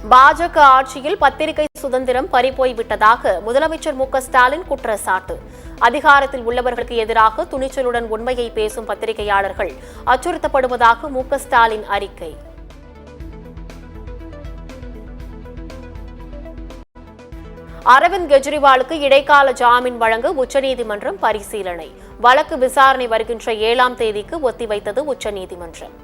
பாஜக ஆட்சியில் பத்திரிகை சுதந்திரம் பறிபோய்விட்டதாக முதலமைச்சர் மு.க.ஸ்டாலின் குற்றச்சாட்டு. அதிகாரத்தில் உள்ளவர்களுக்கு எதிராக துணிச்சலுடன் உண்மையை பேசும் பத்திரிகையாளர்கள் அச்சுறுத்தப்படுவதாக மு.க.ஸ்டாலின் அறிக்கை. அரவிந்த் கெஜ்ரிவாலுக்கு இடைக்கால ஜாமீன் வழங்க உச்சநீதிமன்றம் பரிசீலனை. வழக்கு விசாரணை வருகின்ற 7ஆம் தேதிக்கு ஒத்திவைத்தது உச்சநீதிமன்றம்.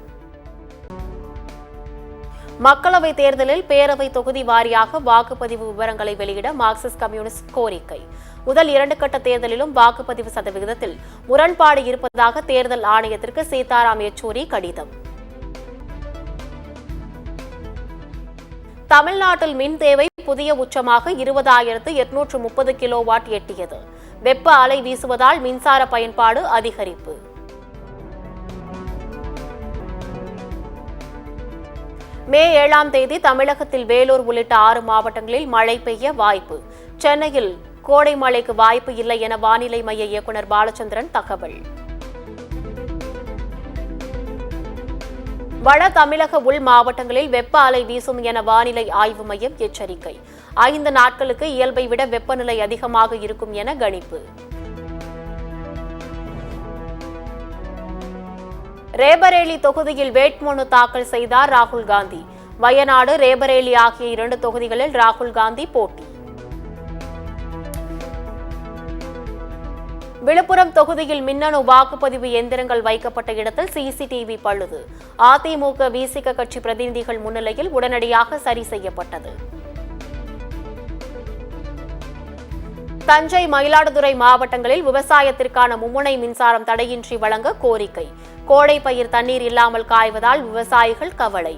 மக்களவைத் தேர்தலில் பேரவை தொகுதி வாரியாக வாக்குப்பதிவு விவரங்களை வெளியிட மார்க்சிஸ்ட் கம்யூனிஸ்ட் கோரிக்கை. முதல் 2 கட்ட தேர்தலிலும் வாக்குப்பதிவு சதவிகிதத்தில் முரண்பாடு இருப்பதாக தேர்தல் ஆணையத்திற்கு சீதாராம் யெச்சூரி கடிதம். தமிழ்நாட்டில் மின் தேவை புதிய உச்சமாக 20,830 கிலோவாட் எட்டியது. வெப்ப அலை வீசுவதால் மின்சார பயன்பாடு அதிகரிப்பு. மே 7ஆம் தேதி தமிழகத்தில் வேலூர் உள்ளிட்ட 6 மாவட்டங்களில் மழை பெய்ய வாய்ப்பு. சென்னையில் கோடை மழைக்கு வாய்ப்பு இல்லை என வானிலை மைய இயக்குநர் பாலச்சந்திரன் தகவல். வட தமிழக உள் மாவட்டங்களில் வெப்ப அலை வீசும் என வானிலை ஆய்வு மையம் எச்சரிக்கை. 5 நாட்களுக்கு இயல்பை விட வெப்பநிலை அதிகமாக இருக்கும் என கணிப்பு. ரேபரேலி தொகுதியில் வேட்புமனு தாக்கல் செய்தார் ராகுல் காந்தி. வயநாடு, ரேபரேலி ஆகிய 2 தொகுதிகளில் ராகுல் காந்தி போட்டி. விழுப்புரம் தொகுதியில் மின்னணு வாக்குப்பதிவு எந்திரங்கள் வைக்கப்பட்ட இடத்தில் சிசிடிவி பழுது. அதிமுக விசிக கட்சி பிரதிநிதிகள் முன்னிலையில் உடனடியாக சரி செய்யப்பட்டது. தஞ்சை, மயிலாடுதுறை மாவட்டங்களில் விவசாயத்திற்கான மும்முனை மின்சாரம் தடையின்றி வழங்க கோரிக்கை. கோடை பயிர் தண்ணீர் இல்லாமல் காய்வதால் விவசாயிகள் கவலை.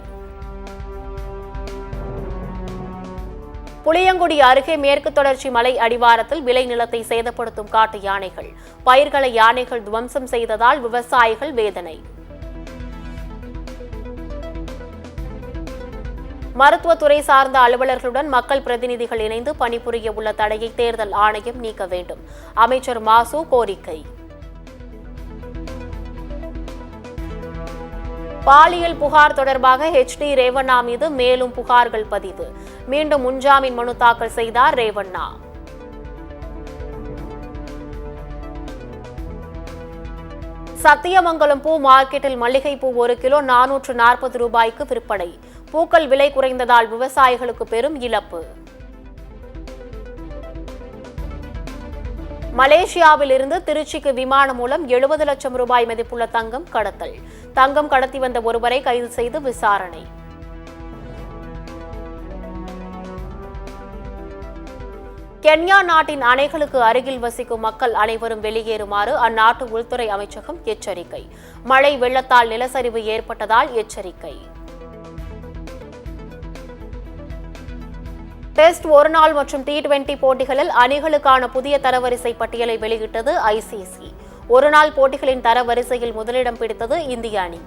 புளியங்குடி அருகே மேற்கு தொடர்ச்சி மலை அடிவாரத்தில் விளைநிலத்தை சேதப்படுத்தும் காட்டு யானைகள். பயிர்களை யானைகள் துவம்சம் செய்ததால் விவசாயிகள் வேதனை. மருத்துவத்துறை சார்ந்த அலுவலர்களுடன் மக்கள் பிரதிநிதிகள் இணைந்து பணிபுரிய உள்ள தடையை தேர்தல் ஆணையம் நீக்க வேண்டும். அமைச்சர் மாசு கோரிக்கை. பாலியல் புகார் தொடர்பாக HD ரேவண்ணா மீது மேலும் புகார்கள் பதிவு. மீண்டும் முன்ஜாமீன் மனு தாக்கல் செய்தார் ரேவண்ணா. சத்தியமங்கலம் பூ மார்க்கெட்டில் மல்லிகைப்பூ 1 கிலோ 440 ரூபாய்க்கு விற்பனை. பூக்கள் விலை குறைந்ததால் விவசாயிகளுக்கு பெரும் இழப்பு. மலேசியாவில் இருந்து திருச்சிக்கு விமானம் மூலம் 70 லட்சம் ரூபாய் மதிப்புள்ள தங்கம் கடத்தல். தங்கம் கடத்தி வந்த ஒருவரை கைது செய்து விசாரணை. கென்யா நாட்டின் அணைகளுக்கு அருகில் வசிக்கும் மக்கள் அனைவரும் வெளியேறுமாறு அந்நாட்டு உள்துறை அமைச்சகம் எச்சரிக்கை. மழை வெள்ளத்தால் நிலச்சரிவு ஏற்பட்டதால் எச்சரிக்கை. டெஸ்ட், ஒருநாள் மற்றும் T20 போட்டிகளில் அணிகளுக்கான புதிய தரவரிசை பட்டியலை வெளியிட்டது ICC. ஒருநாள் போட்டிகளின் தரவரிசையில் முதலிடம் பிடித்தது இந்திய அணி.